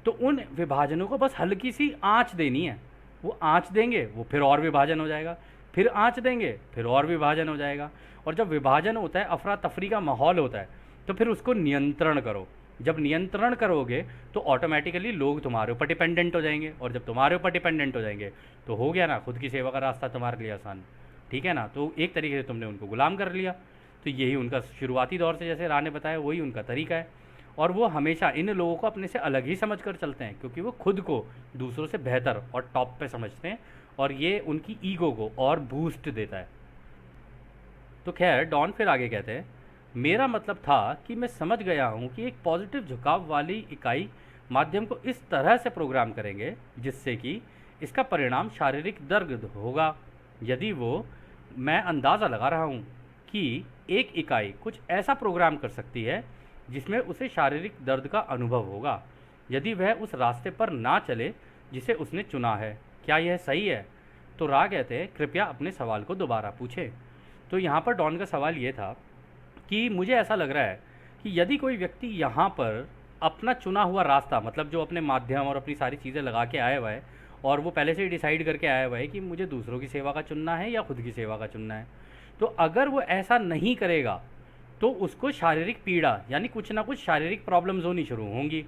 तो उन विभाजनों को बस हल्की सी आँच देनी है। वो आँच देंगे, वो फिर और विभाजन हो जाएगा, फिर आँच देंगे, फिर और विभाजन हो जाएगा। और जब विभाजन होता है, अफरा तफरी का माहौल होता है, तो फिर उसको नियंत्रण करो। जब नियंत्रण करोगे तो ऑटोमेटिकली लोग तुम्हारे ऊपर डिपेंडेंट हो जाएंगे, और जब तुम्हारे ऊपर डिपेंडेंट हो जाएंगे तो हो गया ना, खुद की सेवा का रास्ता तुम्हारे लिए आसान। ठीक है ना, तो एक तरीके से तुमने उनको गुलाम कर लिया। तो यही उनका शुरुआती दौर से, जैसे रा ने बताया, वही उनका तरीका है। और वो हमेशा इन लोगों को अपने से अलग ही समझ कर चलते हैं क्योंकि वो खुद को दूसरों से बेहतर और टॉप पे समझते हैं, और ये उनकी ईगो को और बूस्ट देता है। तो खैर डॉन फिर आगे कहते हैं, मेरा मतलब था कि मैं समझ गया हूँ कि एक पॉजिटिव झुकाव वाली इकाई माध्यम को इस तरह से प्रोग्राम करेंगे जिससे कि इसका परिणाम शारीरिक दर्द होगा। यदि वो, मैं अंदाज़ा लगा रहा हूँ कि एक इकाई कुछ ऐसा प्रोग्राम कर सकती है जिसमें उसे शारीरिक दर्द का अनुभव होगा यदि वह उस रास्ते पर ना चले जिसे उसने चुना है। क्या यह सही है? तो रा कहते हैं, कृपया अपने सवाल को दोबारा पूछें। तो यहाँ पर डॉन का सवाल ये था कि मुझे ऐसा लग रहा है कि यदि कोई व्यक्ति यहाँ पर अपना चुना हुआ रास्ता, मतलब जो अपने माध्यम और अपनी सारी चीज़ें लगा के आया हुआ है, और वो पहले से ही डिसाइड करके आया हुआ है कि मुझे दूसरों की सेवा का चुनना है या खुद की सेवा का चुनना है, तो अगर वो ऐसा नहीं करेगा तो उसको शारीरिक पीड़ा यानी कुछ ना कुछ शारीरिक प्रॉब्लम्स होनी शुरू होंगी,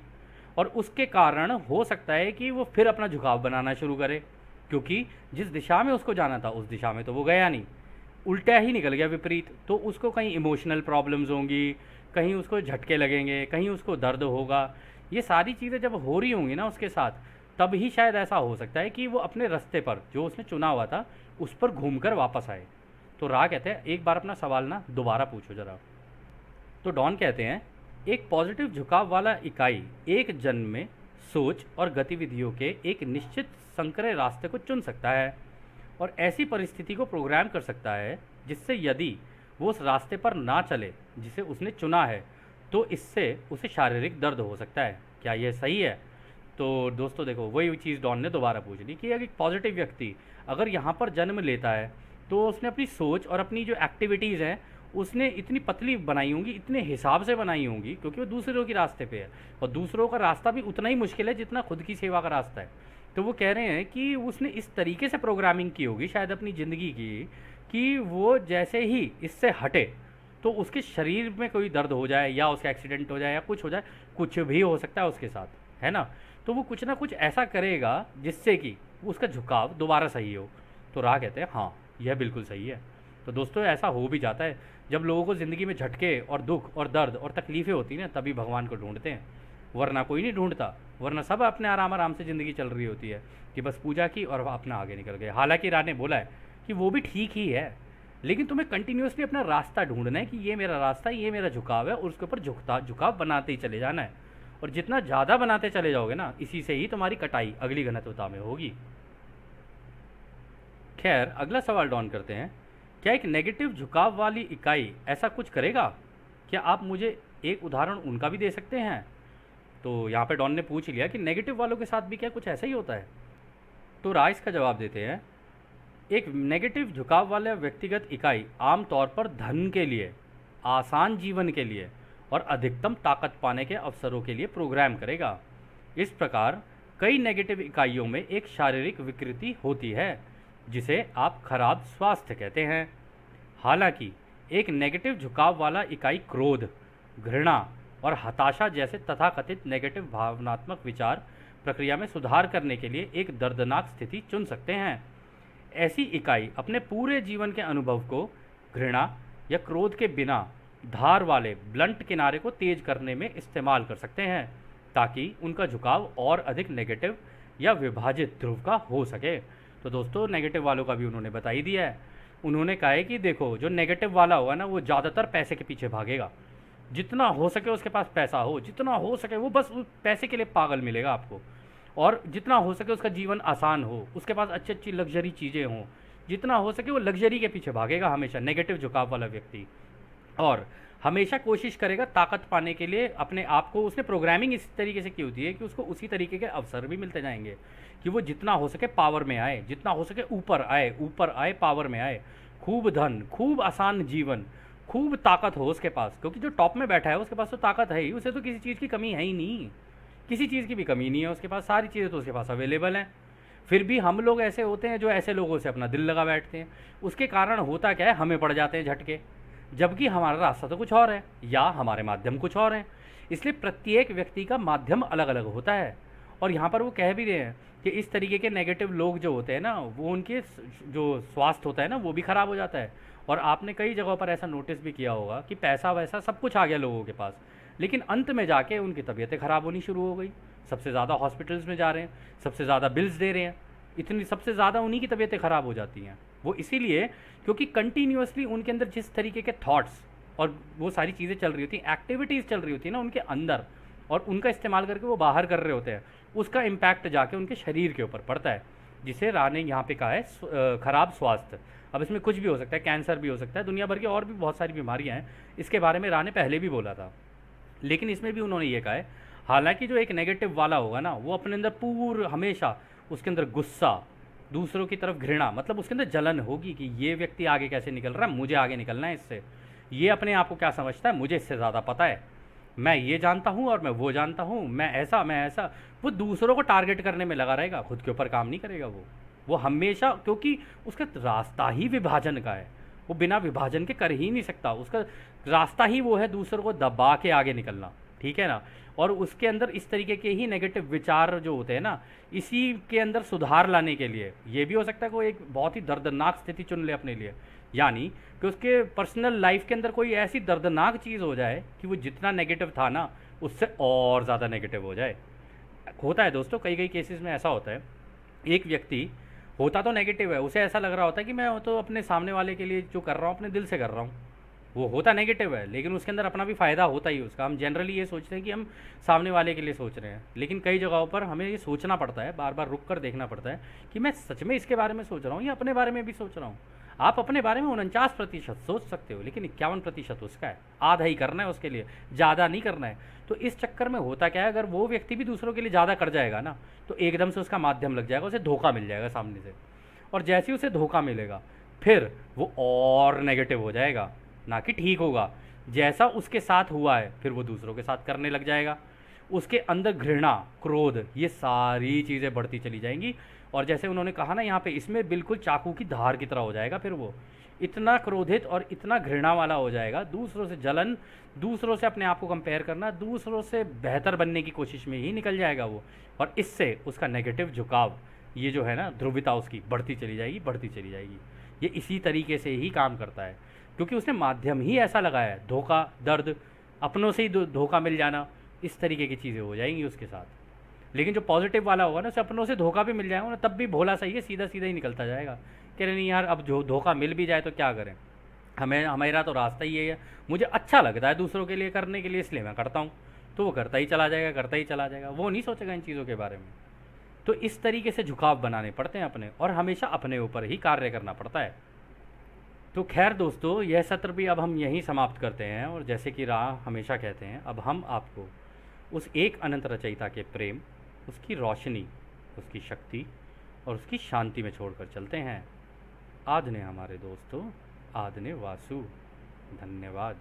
और उसके कारण हो सकता है कि वो फिर अपना झुकाव बनाना शुरू करे, क्योंकि जिस दिशा में उसको जाना था उस दिशा में तो वो गया नहीं, उल्टा ही निकल गया, विपरीत। तो उसको कहीं इमोशनल प्रॉब्लम्स होंगी, कहीं उसको झटके लगेंगे, कहीं उसको दर्द होगा। ये सारी चीज़ें जब हो रही होंगी ना उसके साथ, तब ही शायद ऐसा हो सकता है कि वो अपने रास्ते पर जो उसने चुना हुआ था उस पर घूमकर वापस आए। तो रा कहते हैं, एक बार अपना सवाल ना दोबारा पूछो ज़रा। तो डॉन कहते हैं, एक पॉजिटिव झुकाव वाला इकाई एक जन्म में सोच और गतिविधियों के एक निश्चित संकरे रास्ते को चुन सकता है और ऐसी परिस्थिति को प्रोग्राम कर सकता है जिससे यदि वो उस रास्ते पर ना चले जिसे उसने चुना है तो इससे उसे शारीरिक दर्द हो सकता है। क्या यह सही है? तो दोस्तों देखो, वही चीज़ डॉन ने दोबारा पूछ ली कि एक पॉजिटिव व्यक्ति अगर यहाँ पर जन्म लेता है तो उसने अपनी सोच और अपनी जो एक्टिविटीज़ हैं उसने इतनी पतली बनाई होंगी, इतने हिसाब से बनाई होंगी, क्योंकि वो दूसरों के रास्ते पे है, और दूसरों का रास्ता भी उतना ही मुश्किल है जितना खुद की सेवा का रास्ता है। तो वो कह रहे हैं कि उसने इस तरीके से प्रोग्रामिंग की होगी शायद अपनी ज़िंदगी की, कि वो जैसे ही इससे हटे तो उसके शरीर में कोई दर्द हो जाए या उसका एक्सीडेंट हो जाए या कुछ हो जाए, कुछ भी हो सकता है उसके साथ, है ना। तो वो कुछ ना कुछ ऐसा करेगा जिससे कि उसका झुकाव दोबारा सही हो। तो राह कहते हैं हाँ, यह बिल्कुल सही है। तो दोस्तों ऐसा हो भी जाता है, जब लोगों को ज़िंदगी में झटके और दुख और दर्द और तकलीफ़ें होती हैं ना, तभी भगवान को ढूंढते हैं, वरना कोई नहीं ढूंढता। वरना सब अपने आराम आराम से ज़िंदगी चल रही होती है कि बस पूजा की और अपना आगे निकल गए। हालांकि राह ने बोला है कि वो भी ठीक ही है, लेकिन तुम्हें कंटिन्यूसली अपना रास्ता ढूंढना है कि ये मेरा रास्ता है, ये मेरा झुकाव है, और उसके ऊपर झुकाव बनाते ही चले जाना है। और जितना ज़्यादा बनाते चले जाओगे ना, इसी से ही तुम्हारी कटाई अगली घनत्वता में होगी। खैर, अगला सवाल डॉन करते हैं, क्या एक नेगेटिव झुकाव वाली इकाई ऐसा कुछ करेगा? क्या आप मुझे एक उदाहरण उनका भी दे सकते हैं? तो यहाँ पे डॉन ने पूछ लिया कि नेगेटिव वालों के साथ भी क्या कुछ ऐसा ही होता है। तो राइस का जवाब देते हैं, एक नेगेटिव झुकाव वाला व्यक्तिगत इकाई आमतौर पर धन के लिए, आसान जीवन के लिए और अधिकतम ताकत पाने के अवसरों के लिए प्रोग्राम करेगा। इस प्रकार कई नेगेटिव इकाइयों में एक शारीरिक विकृति होती है जिसे आप खराब स्वास्थ्य कहते हैं। हालांकि एक नेगेटिव झुकाव वाला इकाई क्रोध, घृणा और हताशा जैसे तथाकथित नेगेटिव भावनात्मक विचार प्रक्रिया में सुधार करने के लिए एक दर्दनाक स्थिति चुन सकते हैं। ऐसी इकाई अपने पूरे जीवन के अनुभव को घृणा या क्रोध के बिना धार वाले ब्लंट किनारे को तेज करने में इस्तेमाल कर सकते हैं, ताकि उनका झुकाव और अधिक नेगेटिव या विभाजित ध्रुव का हो सके। तो दोस्तों नेगेटिव वालों का भी उन्होंने बता ही दिया है। उन्होंने कहा है कि देखो, जो नेगेटिव वाला होगा ना, वो ज़्यादातर पैसे के पीछे भागेगा। जितना हो सके उसके पास पैसा हो, जितना हो सके वो बस उस पैसे के लिए पागल मिलेगा आपको, और जितना हो सके उसका जीवन आसान हो, उसके पास अच्छी अच्छी लग्जरी चीज़ें हों, जितना हो सके वो लग्जरी के पीछे भागेगा हमेशा, नेगेटिव झुकाव वाला व्यक्ति। और हमेशा कोशिश करेगा ताकत पाने के लिए अपने आप को। उसने प्रोग्रामिंग इस तरीके से की होती है कि उसको उसी तरीके के अवसर भी मिलते जाएंगे कि वो जितना हो सके पावर में आए, जितना हो सके ऊपर आए, पावर में आए, खूब धन, खूब आसान जीवन, खूब ताकत हो उसके पास, क्योंकि जो टॉप में बैठा है उसके पास तो ताकत है ही, उसे तो किसी चीज़ की कमी है ही नहीं, किसी चीज़ की भी कमी नहीं है उसके पास, सारी चीज़ें तो उसके पास अवेलेबल हैं। फिर भी हम लोग ऐसे होते हैं जो ऐसे लोगों से अपना दिल लगा बैठते हैं। उसके कारण होता क्या है, हमें पड़ जाते हैं झटके, जबकि हमारा रास्ता तो कुछ और है या हमारे माध्यम कुछ और हैं। इसलिए प्रत्येक व्यक्ति का माध्यम अलग अलग होता है। और यहाँ पर वो कह भी रहे हैं कि इस तरीके के नेगेटिव लोग जो होते हैं ना, वो उनके जो स्वास्थ्य होता है ना, वो भी ख़राब हो जाता है। और आपने कई जगहों पर ऐसा नोटिस भी किया होगा कि पैसा वैसा सब कुछ आ गया लोगों के पास, लेकिन अंत में जाके उनकी तबीयतें ख़राब होनी शुरू हो गई। सबसे ज़्यादा हॉस्पिटल्स में जा रहे हैं, सबसे ज़्यादा बिल्स दे रहे हैं, इतनी सबसे ज़्यादा उन्हीं की तबीयतें ख़राब हो जाती हैं। वो इसीलिए क्योंकि कंटिन्यूअसली उनके अंदर जिस तरीके के थॉट्स और वो सारी चीज़ें चल रही होती हैं, एक्टिविटीज़ चल रही होती है ना उनके अंदर, और उनका इस्तेमाल करके वो बाहर कर रहे होते हैं, उसका इम्पैक्ट जाके उनके शरीर के ऊपर पड़ता है, जिसे राह ने यहाँ पे कहा है खराब स्वास्थ्य। अब इसमें कुछ भी हो सकता है, कैंसर भी हो सकता है, दुनिया भर की और भी बहुत सारी बीमारियाँ हैं, इसके बारे में राह ने पहले भी बोला था। लेकिन इसमें भी उन्होंने ये कहा है, हालांकि जो एक नेगेटिव वाला होगा ना, वो अपने अंदर हमेशा उसके अंदर गुस्सा, दूसरों की तरफ घृणा, मतलब उसके अंदर जलन होगी कि ये व्यक्ति आगे कैसे निकल रहा है, मुझे आगे निकलना है इससे, ये अपने आप को क्या समझता है, मुझे इससे ज़्यादा पता है, मैं ये जानता हूँ और मैं वो जानता हूँ, मैं ऐसा। वो दूसरों को टारगेट करने में लगा रहेगा, खुद के ऊपर काम नहीं करेगा वो हमेशा, क्योंकि उसका रास्ता ही विभाजन का है, वो बिना विभाजन के कर ही नहीं सकता। उसका रास्ता ही वो है दूसरों को दबा के आगे निकलना, ठीक है ना। और उसके अंदर इस तरीके के ही नेगेटिव विचार जो होते हैं ना, इसी के अंदर सुधार लाने के लिए ये भी हो सकता है कोई एक बहुत ही दर्दनाक स्थिति चुन ले अपने लिए, यानी कि उसके पर्सनल लाइफ के अंदर कोई ऐसी दर्दनाक चीज़ हो जाए कि वो जितना नेगेटिव था ना, उससे और ज़्यादा नेगेटिव हो जाए। होता है दोस्तों, कई केसेस में ऐसा होता है, एक व्यक्ति होता तो नेगेटिव है, उसे ऐसा लग रहा होता है कि मैं तो अपने सामने वाले के लिए जो कर रहा हूँ अपने दिल से कर रहा हूँ, वो होता नेगेटिव है, लेकिन उसके अंदर अपना भी फ़ायदा होता ही उसका। हम जनरली ये सोचते हैं कि हम सामने वाले के लिए सोच रहे हैं, लेकिन कई जगहों पर हमें ये सोचना पड़ता है, बार बार रुक कर देखना पड़ता है कि मैं सच में इसके बारे में सोच रहा हूँ या अपने बारे में भी सोच रहा हूँ। आप अपने बारे में 49% सोच सकते हो, लेकिन 51% उसका है, आधा ही करना है उसके लिए, ज़्यादा नहीं करना है। तो इस चक्कर में होता क्या है, अगर वो व्यक्ति भी दूसरों के लिए ज़्यादा कर जाएगा ना, तो एकदम से उसका माध्यम लग जाएगा, उसे धोखा मिल जाएगा सामने से, और जैसे ही उसे धोखा मिलेगा फिर वो और नेगेटिव हो जाएगा, ना कि ठीक होगा। जैसा उसके साथ हुआ है फिर वो दूसरों के साथ करने लग जाएगा। उसके अंदर घृणा, क्रोध, ये सारी चीज़ें बढ़ती चली जाएंगी। और जैसे उन्होंने कहा ना यहाँ पे, इसमें बिल्कुल चाकू की धार की तरह हो जाएगा। फिर वो इतना क्रोधित और इतना घृणा वाला हो जाएगा, दूसरों से जलन, दूसरों से अपने आप को कंपेयर करना, दूसरों से बेहतर बनने की कोशिश में ही निकल जाएगा वो। और इससे उसका नेगेटिव झुकाव, ये जो है ना ध्रुवता, उसकी बढ़ती चली जाएगी, बढ़ती चली जाएगी। ये इसी तरीके से ही काम करता है, क्योंकि उसने माध्यम ही ऐसा लगाया है। धोखा, दर्द, अपनों से ही धोखा मिल जाना, इस तरीके की चीज़ें हो जाएंगी उसके साथ। लेकिन जो पॉजिटिव वाला होगा ना, उसे अपनों से धोखा भी मिल जाएगा ना, तब भी भोला सही है, सीधा सीधा ही निकलता जाएगा। कह रहे नहीं यार, अब जो धोखा मिल भी जाए तो क्या करें, हमेरा तो रास्ता ही है, मुझे अच्छा लगता है दूसरों के लिए करने के लिए, इसलिए मैं करता हूँ। तो वो करता ही चला जाएगा, करता ही चला जाएगा, वो नहीं सोचेगा इन चीज़ों के बारे में। तो इस तरीके से झुकाव बनाने पड़ते हैं अपने, और हमेशा अपने ऊपर ही कार्य करना पड़ता है। तो खैर दोस्तों, यह सत्र भी अब हम यहीं समाप्त करते हैं। और जैसे कि राह हमेशा कहते हैं, अब हम आपको उस एक अनंत रचयिता के प्रेम, उसकी रोशनी, उसकी शक्ति और उसकी शांति में छोड़कर चलते हैं। आदने हमारे दोस्तों, आदने वासु। धन्यवाद।